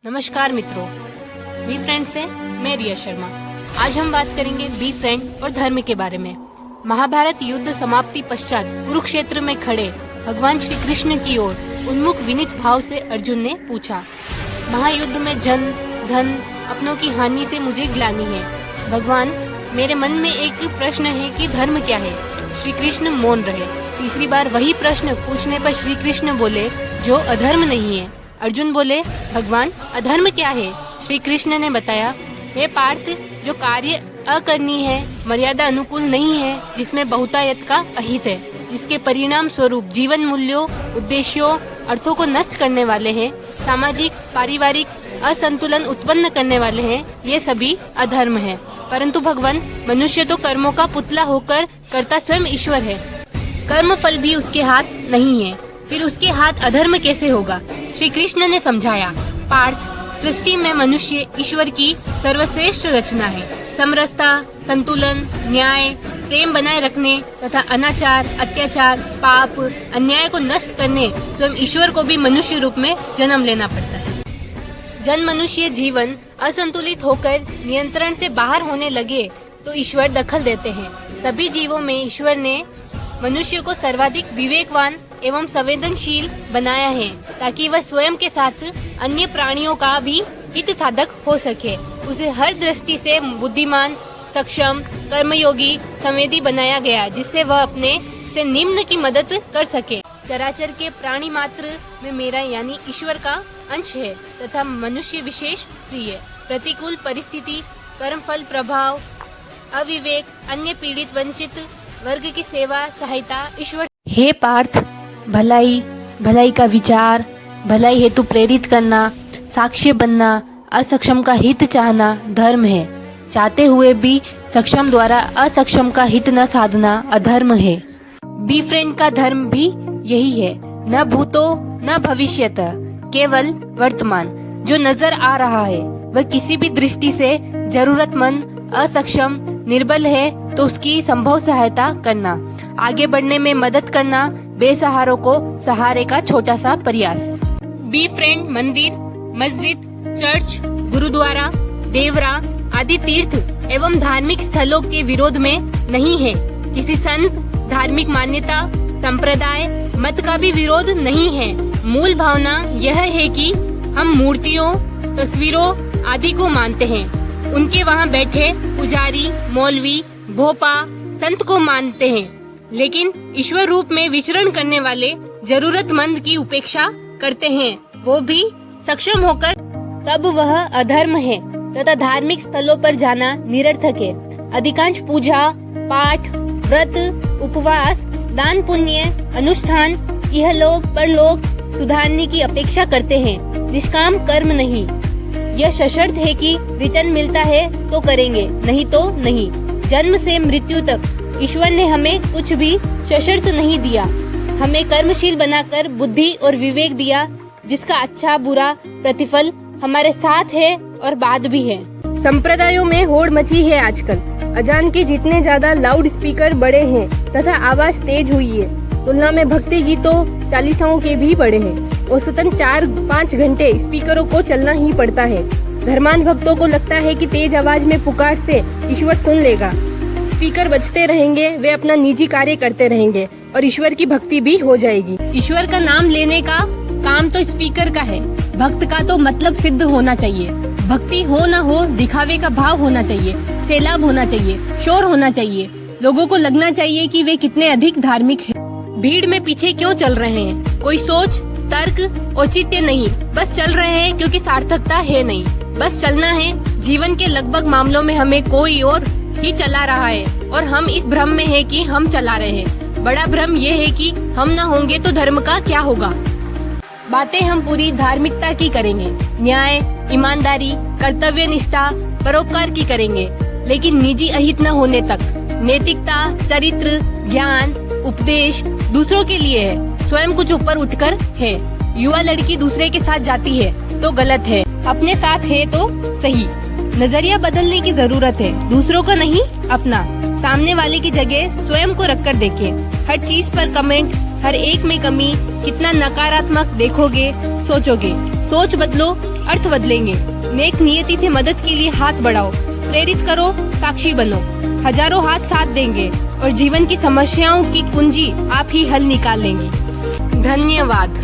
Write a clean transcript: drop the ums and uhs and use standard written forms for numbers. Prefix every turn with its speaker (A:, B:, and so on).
A: नमस्कार मित्रों, be friend से मैं रिया शर्मा। आज हम बात करेंगे बी फ्रेंड और धर्म के बारे में। महाभारत युद्ध समाप्ति पश्चात कुरुक्षेत्र में खड़े भगवान श्री कृष्ण की ओर उन्मुख विनीत भाव से अर्जुन ने पूछा, महायुद्ध में जन धन अपनों की हानि से मुझे ग्लानि है। भगवान, मेरे मन में एक प्रश्न है कि धर्म क्या है। श्री कृष्ण मौन रहे। तीसरी बार वही प्रश्न पूछने पर श्री कृष्ण बोले, जो अधर्म नहीं है। अर्जुन बोले, भगवान अधर्म क्या है? श्री कृष्ण ने बताया, हे पार्थ, जो कार्य अकरनी है, मर्यादा अनुकूल नहीं है, जिसमें बहुतायत का अहित है, जिसके परिणाम स्वरूप जीवन मूल्यों, उद्देश्यों, अर्थों को नष्ट करने वाले हैं, सामाजिक पारिवारिक असंतुलन उत्पन्न करने वाले हैं, ये सभी अधर्म है। परंतु भगवान, मनुष्य तो कर्मों का पुतला होकर करता स्वयं ईश्वर है। कर्म फल भी उसके हाथ नहीं है, फिर उसके हाथ अधर्म कैसे होगा? श्री कृष्ण ने समझाया, पार्थ, सृष्टि में मनुष्य ईश्वर की सर्वश्रेष्ठ रचना है। समरसता, संतुलन, न्याय, प्रेम बनाए रखने तथा अनाचार, अत्याचार, पाप, अन्याय को नष्ट करने स्वयं ईश्वर को भी मनुष्य रूप में जन्म लेना पड़ता है। जन मनुष्य जीवन असंतुलित होकर नियंत्रण से बाहर होने लगे तो ईश्वर दखल देते हैं। सभी जीवों में ईश्वर ने मनुष्य को सर्वाधिक विवेकवान एवं संवेदनशील बनाया है, ताकि वह स्वयं के साथ अन्य प्राणियों का भी हित साधक हो सके। उसे हर दृष्टि से बुद्धिमान, सक्षम, कर्मयोगी, संवेदी बनाया गया, जिससे वह अपने से निम्न की मदद कर सके। चराचर के प्राणी मात्र में मेरा यानी ईश्वर का अंश है तथा मनुष्य विशेष प्रिय। प्रतिकूल परिस्थिति, कर्मफल प्रभाव, अविवेक, अन्य पीड़ित वंचित वर्ग की सेवा सहायता ईश्वर। हे पार्थ, भलाई का विचार, भलाई हेतु प्रेरित करना, साक्ष्य बनना, असक्षम का हित चाहना धर्म है। चाहते हुए भी सक्षम द्वारा असक्षम का हित न साधना अधर्म है। बी फ्रेंड का धर्म भी यही है, न भूतो न भविष्यत, केवल वर्तमान। जो नजर आ रहा है वह किसी भी दृष्टि से जरूरतमंद, असक्षम, निर्बल है तो उसकी संभव सहायता करना, आगे बढ़ने में मदद करना, बेसहारों को सहारे का छोटा सा प्रयास। बी फ्रेंड मंदिर, मस्जिद, चर्च, गुरुद्वारा, देवरा आदि तीर्थ एवं धार्मिक स्थलों के विरोध में नहीं है। किसी संत, धार्मिक मान्यता, संप्रदाय, मत का भी विरोध नहीं है। मूल भावना यह है कि हम मूर्तियों, तस्वीरों आदि को मानते हैं। उनके वहाँ बैठे पुजारी, मौलवी, भोपा, संत को मानते हैं, लेकिन ईश्वर रूप में विचरण करने वाले जरूरतमंद की उपेक्षा करते हैं, वो भी सक्षम होकर, तब वह अधर्म है तथा धार्मिक स्थलों पर जाना निरर्थक है। अधिकांश पूजा पाठ, व्रत, उपवास, दान पुण्य, अनुष्ठान इहलोक परलोक सुधारने की अपेक्षा करते हैं, निष्काम कर्म नहीं। यह सशर्त है कि रिटर्न मिलता है तो करेंगे, नहीं तो नहीं। जन्म से मृत्यु तक ईश्वर ने हमें कुछ भी सशर्त नहीं दिया। हमें कर्मशील बनाकर बुद्धि और विवेक दिया, जिसका अच्छा बुरा प्रतिफल हमारे साथ है और बाद भी है।
B: संप्रदायों में होड़ मची है आजकल। अजान के जितने ज्यादा लाउड स्पीकर बड़े हैं तथा आवाज तेज हुई है, तुलना में भक्ति गीतों, चालीसाओं के भी बड़े हैं। औसतन 4-5 घंटे स्पीकरों को चलना ही पड़ता है। धर्मान भक्तों को लगता है कि तेज आवाज में पुकार से ईश्वर सुन लेगा। स्पीकर बजते रहेंगे, वे अपना निजी कार्य करते रहेंगे और ईश्वर की भक्ति भी हो जाएगी।
A: ईश्वर का नाम लेने का काम तो स्पीकर का है, भक्त का तो मतलब सिद्ध होना चाहिए। भक्ति हो न हो, दिखावे का भाव होना चाहिए, सैलाब होना चाहिए, शोर होना चाहिए। लोगों को लगना चाहिए कि वे कितने अधिक धार्मिक हैं। भीड़ में पीछे क्यों चल रहे हैं? कोई सोच, तर्क, औचित्य नहीं, बस चल रहे हैं क्योंकि सार्थकता है नहीं। बस चलना है। जीवन के लगभग मामलों में हमें कोई और ही चला रहा है और हम इस भ्रम में है कि हम चला रहे हैं। बड़ा भ्रम ये है कि हम न होंगे तो धर्म का क्या होगा। बातें हम पूरी धार्मिकता की करेंगे, न्याय, ईमानदारी, कर्तव्य निष्ठा, परोपकार की करेंगे, लेकिन निजी अहित न होने तक। नैतिकता, चरित्र, ज्ञान, उपदेश दूसरों के लिए है, स्वयं कुछ ऊपर उठकर है। युवा लड़की दूसरे के साथ जाती है तो गलत है, अपने साथ है तो सही। नजरिया बदलने की जरूरत है, दूसरों का नहीं अपना। सामने वाले की जगह स्वयं को रखकर देखें। हर चीज पर कमेंट, हर एक में कमी, कितना नकारात्मक देखोगे, सोचोगे।
B: सोच बदलो, अर्थ बदलेंगे। नेक नियति से मदद के लिए हाथ बढ़ाओ, प्रेरित करो, साक्षी बनो। हजारों हाथ साथ देंगे और जीवन की समस्याओं की कुंजी आप ही हल निकाल लेंगी। धन्यवाद।